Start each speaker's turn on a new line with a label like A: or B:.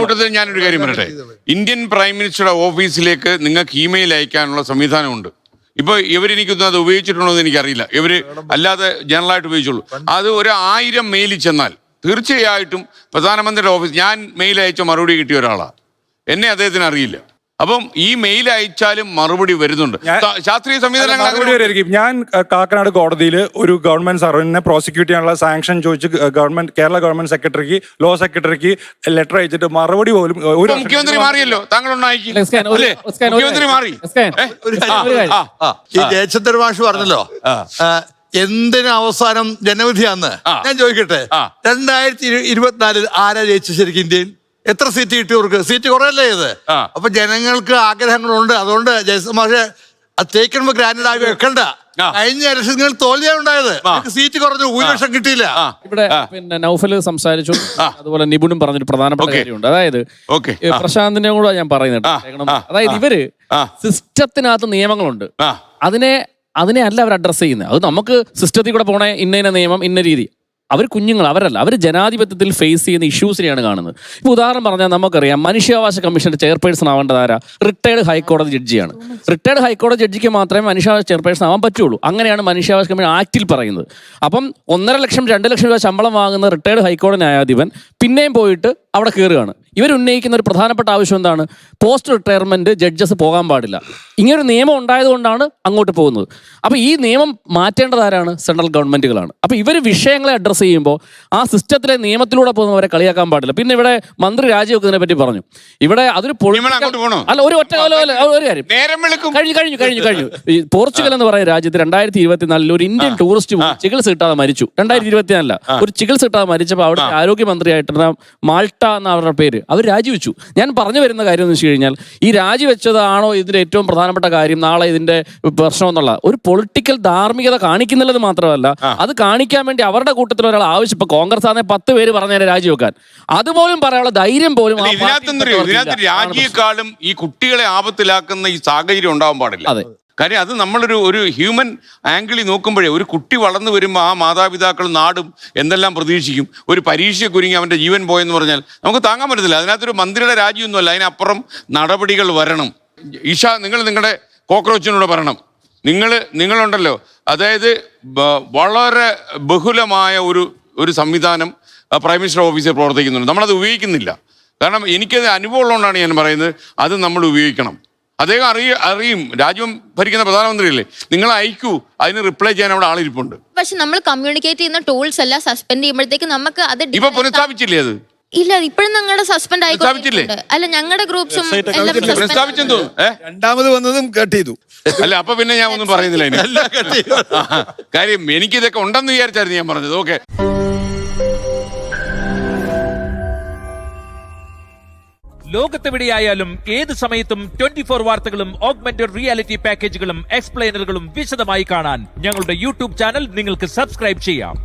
A: കൂട്ടത്തിൽ ഞാനൊരു കാര്യം പറയട്ടെ. ഇന്ത്യൻ പ്രൈം മിനിസ്റ്ററുടെ ഓഫീസിലേക്ക് നിങ്ങൾക്ക് ഇമെയിൽ അയക്കാനുള്ള സംവിധാനമുണ്ട്. ഇപ്പൊ ഇവരെനിക്കൊന്നും അത് ഉപയോഗിച്ചിട്ടുണ്ടോ എന്ന് എനിക്കറിയില്ല. ഇവര് അല്ലാതെ ജനറലായിട്ട് ഉപയോഗിച്ചുള്ളൂ. അത് 1000 മെയിൽ ചെന്നാൽ തീർച്ചയായിട്ടും പ്രധാനമന്ത്രിയുടെ ഓഫീസ്, ഞാൻ മെയിൽ അയച്ച മറുപടി കിട്ടിയ ഒരാളാണ്. എന്നെ അദ്ദേഹത്തിന് അറിയില്ല. അപ്പം ഈ മെയിൽ അയച്ചാലും മറുപടി വരുന്നുണ്ട്. ശാസ്ത്രീയ സംവിധാനങ്ങൾ.
B: ഞാൻ കാക്കനാട് കോടതിയിൽ ഒരു ഗവൺമെന്റ് സർവന്റിനെ പ്രോസിക്യൂട്ട് ചെയ്യാനുള്ള സാങ്ഷൻ ചോദിച്ച് കേരള ഗവൺമെന്റ് സെക്രട്ടറിക്ക്, ലോ സെക്രട്ടറിക്ക് ലെറ്റർ അയച്ചിട്ട് മറുപടി പോലും
A: മുഖ്യമന്ത്രി മാറിയല്ലോ. താങ്കളൊന്നും മുഖ്യമന്ത്രി മാറി.
C: ഈ ജയചന്ദ്ര മാഷ് പറഞ്ഞല്ലോ എന്തിനു അവസാനം ജനവിധിയാന്ന്. ഞാൻ ചോദിക്കട്ടെ, 2024 ആരാ ജയിച്ചു ശരിക്കും ഇന്ത്യയിൽ? എത്ര സീറ്റ് കിട്ടിയവർക്ക്? സീറ്റ് കുറയല്ലേ ഇത്? അപ്പൊ ജനങ്ങൾക്ക് ആഗ്രഹങ്ങളുണ്ട്. അതുകൊണ്ട് ജയസമാഷെ ടേക്കൺ ഫോർ ഗ്രാൻഡഡ് ആയി വെക്കണ്ട. കഴിഞ്ഞ ഇലക്ഷനിൽ തോൽവിയാണ് ഉണ്ടായത്. സീറ്റ് കുറഞ്ഞു, 1 ലക്ഷം കിട്ടിയില്ല.
D: ഇവിടെ പിന്നെ നൗഫൽ സംസാരിച്ചു, അതുപോലെ നിപുണും പറഞ്ഞൊരു പ്രധാനപ്പെട്ട കാര്യമുണ്ട്. അതായത് പ്രശാന്തിന്റെ കൂടെ ഞാൻ പറയുന്നുണ്ട്. അതായത് ഇവര് സിസ്റ്റത്തിനകത്ത് നിയമങ്ങളുണ്ട്, അതിനെ അല്ല അവർ അഡ്രസ് ചെയ്യുന്നത്. അത് നമുക്ക് സിസ്റ്റത്തിൽ കൂടെ പോണേ ഇന്ന നിയമം, ഇന്ന രീതി. അവർ കുഞ്ഞുങ്ങൾ, അവരല്ല. അവർ ജനാധിപത്യത്തിൽ ഫേസ് ചെയ്യുന്ന ഇഷ്യൂസിനെയാണ് കാണുന്നത്. ഇപ്പോൾ ഉദാഹരണം പറഞ്ഞാൽ നമുക്കറിയാം, മനുഷ്യാവകാശ കമ്മീഷന്റെ ചെയർപേഴ്സൺ ആവേണ്ടത് ആരാ? റിട്ടയർഡ് ഹൈക്കോടതി ജഡ്ജിയാണ്. റിട്ടയർഡ് ഹൈക്കോടതി ജഡ്ജിക്ക് മാത്രമേ മനുഷ്യാവകാശ ചെയർപേഴ്സൺ ആവാൻ പറ്റുള്ളൂ. അങ്ങനെയാണ് മനുഷ്യാവകാശ കമ്മീഷൻ ആക്ടിൽ പറയുന്നത്. അപ്പം 1.5 ലക്ഷം 2 ലക്ഷം രൂപ ശമ്പളം വാങ്ങുന്ന റിട്ടയർഡ് ഹൈക്കോടതി ന്യായാധിപൻ പിന്നെയും പോയിട്ട് അവിടെ കയറുകയാണ്. ഇവരുന്നയിക്കുന്ന ഒരു പ്രധാനപ്പെട്ട ആവശ്യം എന്താണ്? പോസ്റ്റ് റിട്ടയർമെന്റ് ജഡ്ജസ് പോകാൻ പാടില്ല. ഇങ്ങനൊരു നിയമം ഉണ്ടായതുകൊണ്ടാണ് അങ്ങോട്ട് പോകുന്നത്. അപ്പോൾ ഈ നിയമം മാറ്റേണ്ടത് ആരാണ്? സെൻട്രൽ ഗവൺമെന്റുകളാണ്. അപ്പോൾ ഇവർ വിഷയങ്ങളെ അഡ്രസ്സ് ചെയ്യുമ്പോൾ ആ സിസ്റ്റത്തിലെ നിയമത്തിലൂടെ പോകുന്നവരെ കളിയാക്കാൻ പാടില്ല. പിന്നെ ഇവിടെ മന്ത്രി രാജിവെക്കുന്നതിനെ പറ്റി പറഞ്ഞു. ഇവിടെ അതൊരു അല്ല, ഒരു ഒറ്റ ഒരു കാര്യം കഴിഞ്ഞു. ഈ പോർച്ചുഗൽ എന്ന് പറയുന്ന രാജ്യത്ത് 2024 ഒരു ഇന്ത്യൻ ടൂറിസ്റ്റ് ചികിത്സ കിട്ടാതെ മരിച്ചു. 2024 ഒരു ചികിത്സ കിട്ടാതെ മരിച്ചപ്പോൾ അവിടെ ആരോഗ്യമന്ത്രിയായിട്ടുള്ള മാൾട്ട എന്ന അവരുടെ പേര്, അവർ രാജിവെച്ചു. ഞാൻ പറഞ്ഞു വരുന്ന കാര്യം എന്ന് വെച്ച് കഴിഞ്ഞാൽ, ഈ രാജിവെച്ചതാണോ ഇതിന്റെ ഏറ്റവും പ്രധാനപ്പെട്ട കാര്യം, നാളെ ഇതിന്റെ പ്രശ്നം എന്നുള്ള ഒരു പൊളിറ്റിക്കൽ ധാർമ്മികത കാണിക്കുന്നില്ലെന്ന് മാത്രമല്ല, അത് കാണിക്കാൻ വേണ്ടി അവരുടെ കൂട്ടത്തിൽ ഒരാൾ ആവശ്യം, ഇപ്പൊ കോൺഗ്രസ് ആണെങ്കിൽ 10 പേര് പറഞ്ഞേനെ രാജിവെക്കാൻ, അതുപോലും പറയാനുള്ള ധൈര്യം പോലും
A: ഇതിനകത്ത് രാജിയെക്കാളും ഈ കുട്ടികളെ ആപത്തിലാക്കുന്ന ഈ സാഹചര്യം ഉണ്ടാവാൻ പാടില്ല. കാര്യം അത് നമ്മളൊരു ഹ്യൂമൻ ആംഗിളിൽ നോക്കുമ്പോഴേ, ഒരു കുട്ടി വളർന്നു വരുമ്പോൾ ആ മാതാപിതാക്കളും നാടും എന്തെല്ലാം പ്രതീക്ഷിക്കും. ഒരു പരീക്ഷയ്ക്ക് ഒരുങ്ങി അവൻ്റെ ജീവൻ പോയെന്ന് പറഞ്ഞാൽ നമുക്ക് താങ്ങാൻ പറ്റത്തില്ല. അതിനകത്തൊരു മന്ത്രിയുടെ രാജിയൊന്നുമല്ല, അതിനപ്പുറം നടപടികൾ വരണം. ഈഷ, നിങ്ങൾ നിങ്ങളുടെ കോക്രോച്ചിനോട് പറയണം. നിങ്ങളുണ്ടല്ലോ, അതായത് വളരെ ബഹുലമായ ഒരു സംവിധാനം പ്രൈം മിനിസ്റ്റർ ഓഫീസിൽ പ്രവർത്തിക്കുന്നുണ്ട്. നമ്മളത് ഉപയോഗിക്കുന്നില്ല. കാരണം എനിക്കത് അനുഭവം ഉള്ളതുകൊണ്ടാണ് ഞാൻ പറയുന്നത്, അത് നമ്മൾ ഉപയോഗിക്കണം. അദ്ദേഹം അറിയും, രാജ്യം ഭരിക്കുന്ന പ്രധാനമന്ത്രിയല്ലേ, നിങ്ങൾ അയക്കൂ, അതിന് റിപ്ലൈ ചെയ്യാൻ അവിടെ ആളിരിപ്പുണ്ട്.
E: പക്ഷെ നമ്മൾ കമ്മ്യൂണിക്കേറ്റ് ചെയ്യുന്ന ടൂൾസ് എല്ലാം സസ്പെൻഡ് ചെയ്യുമ്പോഴത്തേക്ക് നമുക്ക് അത്
A: ഇപ്പൊ പുനഃസ്ഥാപിച്ചില്ലേ? അത്
E: ഇല്ല, ഇപ്പോഴും നിങ്ങളുടെ സസ്പെൻഡ് ആയിട്ടില്ലേ? അല്ല, ഞങ്ങളുടെ ഗ്രൂപ്പ്സും
A: പുനഃസ്ഥാപിച്ചെന്ന് തോന്നുന്നു.
C: രണ്ടാമത് വന്നതും കട്ട് ചെയ്തു.
A: അല്ല, അപ്പൊ പിന്നെ ഞാൻ ഒന്നും പറയുന്നില്ല. കാര്യം എനിക്കിതൊക്കെ ഉണ്ടെന്ന് വിചാരിച്ചായിരുന്നു ഞാൻ പറഞ്ഞത്. ഓക്കെ.
F: ലോകത്തെവിടെയായാലും ഏത് സമയത്തും 24 വാർത്തകളും ഓഗ്മെന്റഡ് റിയാലിറ്റി പാക്കേജുകളും എക്സ്പ്ലെയിനറുകളും വിശദമായി കാണാൻ ഞങ്ങളുടെ യൂട്യൂബ് ചാനൽ നിങ്ങൾക്ക് സബ്സ്ക്രൈബ് ചെയ്യാം.